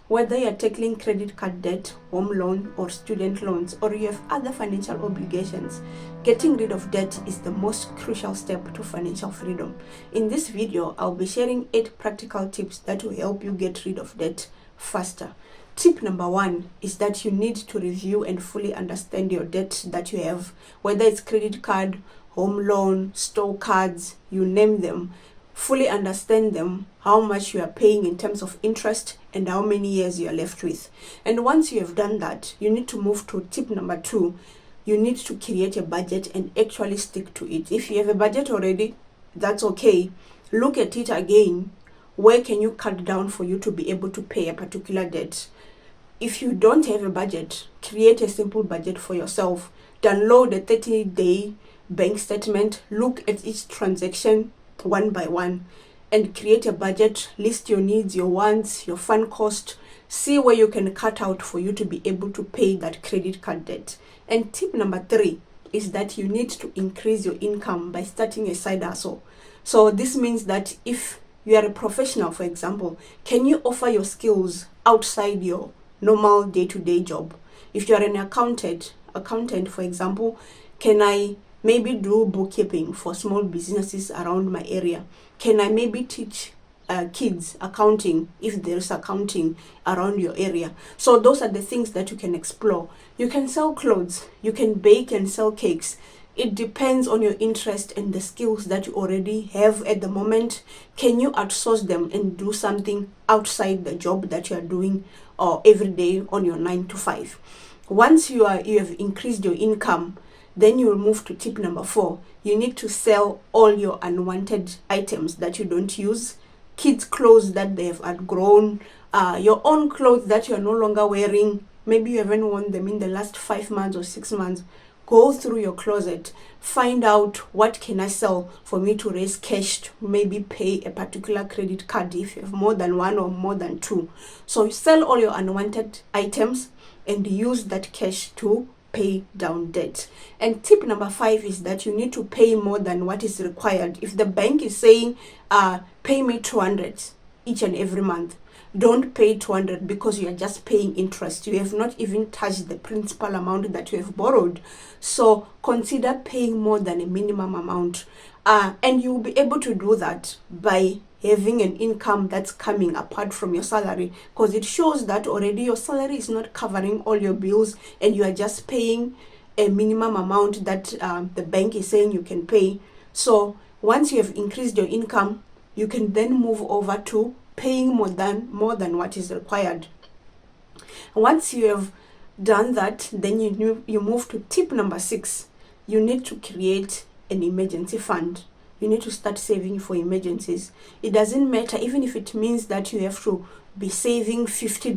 Whether you're tackling credit card debt, home loan, or student loans, or you have other financial obligations, getting rid of debt is the most crucial step to financial freedom. In this video, I'll be sharing 8 practical tips that will help you get rid of debt faster. Tip number 1 is that you need to review and fully understand your debt that you have, whether it's credit card, home loan, store cards, you name them. Fully understand them, how much you are paying in terms of interest and how many years you are left with. And once you have done that, you need to move to tip number 2. You need to create a budget and actually stick to it. If you have a budget already, that's okay. Look at it again. Where can you cut down for you to be able to pay a particular debt? If you don't have a budget, create a simple budget for yourself. Download a 30-day bank statement. Look at each transaction one by one and create a budget. List your needs, your wants, your fun cost. See where you can cut out for you to be able to pay that credit card debt. And tip number 3 is that you need to increase your income by starting a side hustle. So this means that if you are a professional, for example, can you offer your skills outside your normal day-to-day job? If you are an accountant, for example, can I maybe do bookkeeping for small businesses around my area? Can I maybe teach kids accounting if there's accounting around your area? So those are the things that you can explore. You can sell clothes, you can bake and sell cakes. It depends on your interest and the skills that you already have at the moment. Can you outsource them and do something outside the job that you are doing or every day on your 9 to 5? Once you have increased your income, then you will move to tip number 4. You need to sell all your unwanted items that you don't use. Kids' clothes that they have outgrown, your own clothes that you're no longer wearing. Maybe you haven't worn them in the last 5 months or 6 months. Go through your closet, find out what can I sell for me to raise cash to maybe pay a particular credit card if you have more than 1 or more than 2. So you sell all your unwanted items and use that cash to pay down debt. And tip number 5 is that you need to pay more than what is required. If the bank is saying pay me 200 each and every month, don't pay 200 because you are just paying interest. You have not even touched the principal amount that you have borrowed. So consider paying more than a minimum amount. And you'll be able to do that by having an income that's coming apart from your salary, because it shows that already your salary is not covering all your bills and you are just paying a minimum amount that the bank is saying you can pay. So once you have increased your income, you can then move over to paying more than what is required. Once you have done that, then you move to tip number 6. You need to create an emergency fund. You need to start saving for emergencies. It doesn't matter, even if it means that you have to be saving $50,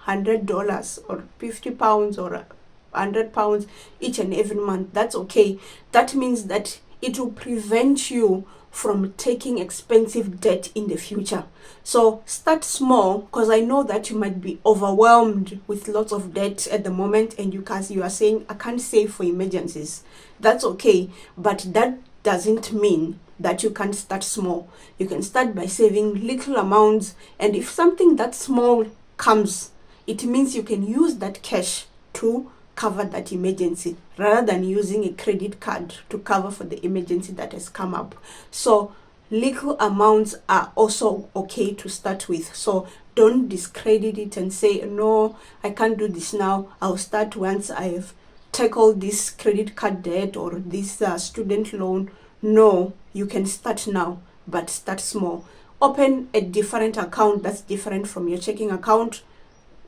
$100, or £50 or £100 each and every month. That's okay. That means that it will prevent you from taking expensive debt in the future. So start small, because I know that you might be overwhelmed with lots of debt at the moment and you are saying, I can't save for emergencies. That's okay, but that doesn't mean that you can't start small. You can start by saving little amounts, and if something that small comes, it means you can use that cash to cover that emergency rather than using a credit card to cover for the emergency that has come up. So little amounts are also okay to start with. So don't discredit it and say, no, I can't do this now. I'll start once I've tackled this credit card debt or this student loan. No, you can start now, but start small. Open a different account that's different from your checking account.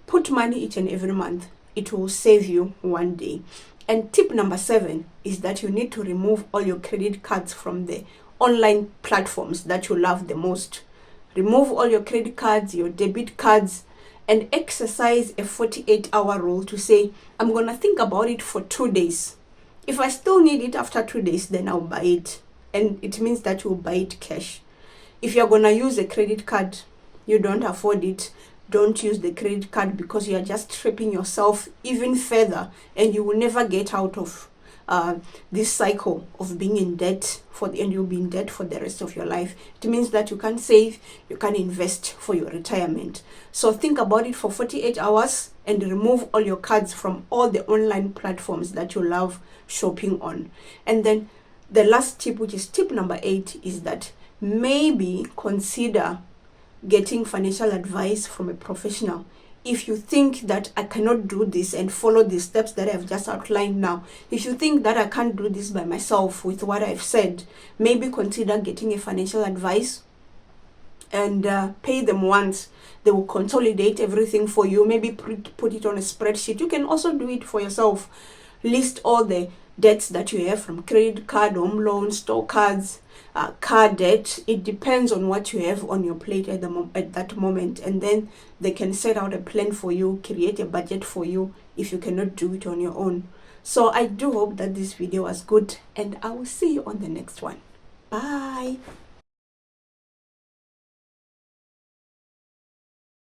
Put money each and every month. It will save you one day. And tip number 7 is that you need to remove all your credit cards from the online platforms that you love the most. Remove all your credit cards, your debit cards, and exercise a 48-hour rule to say, I'm going to think about it for 2 days. If I still need it after 2 days, then I'll buy it. And it means that you'll buy it cash. If you're going to use a credit card, you don't afford it, don't use the credit card, because you are just trapping yourself even further and you will never get out of this cycle of being in debt and you'll be in debt for the rest of your life. It means that you can't save, you can't invest for your retirement. So think about it for 48 hours and remove all your cards from all the online platforms that you love shopping on. And then the last tip, which is tip number 8, is that maybe consider getting financial advice from a professional. If you think that I cannot do this and follow the steps that I've just outlined now, if you think that I can't do this by myself with what I've said, maybe consider getting a financial advice and pay them once. They will consolidate everything for you, maybe put it on a spreadsheet. You can also do it for yourself. List all the debts that you have from credit card, home loans, store cards, car debt. It depends on what you have on your plate at that moment, and then they can set out a plan for you, create a budget for you if you cannot do it on your own. So I do hope that this video was good, and I will see you on the next one. Bye.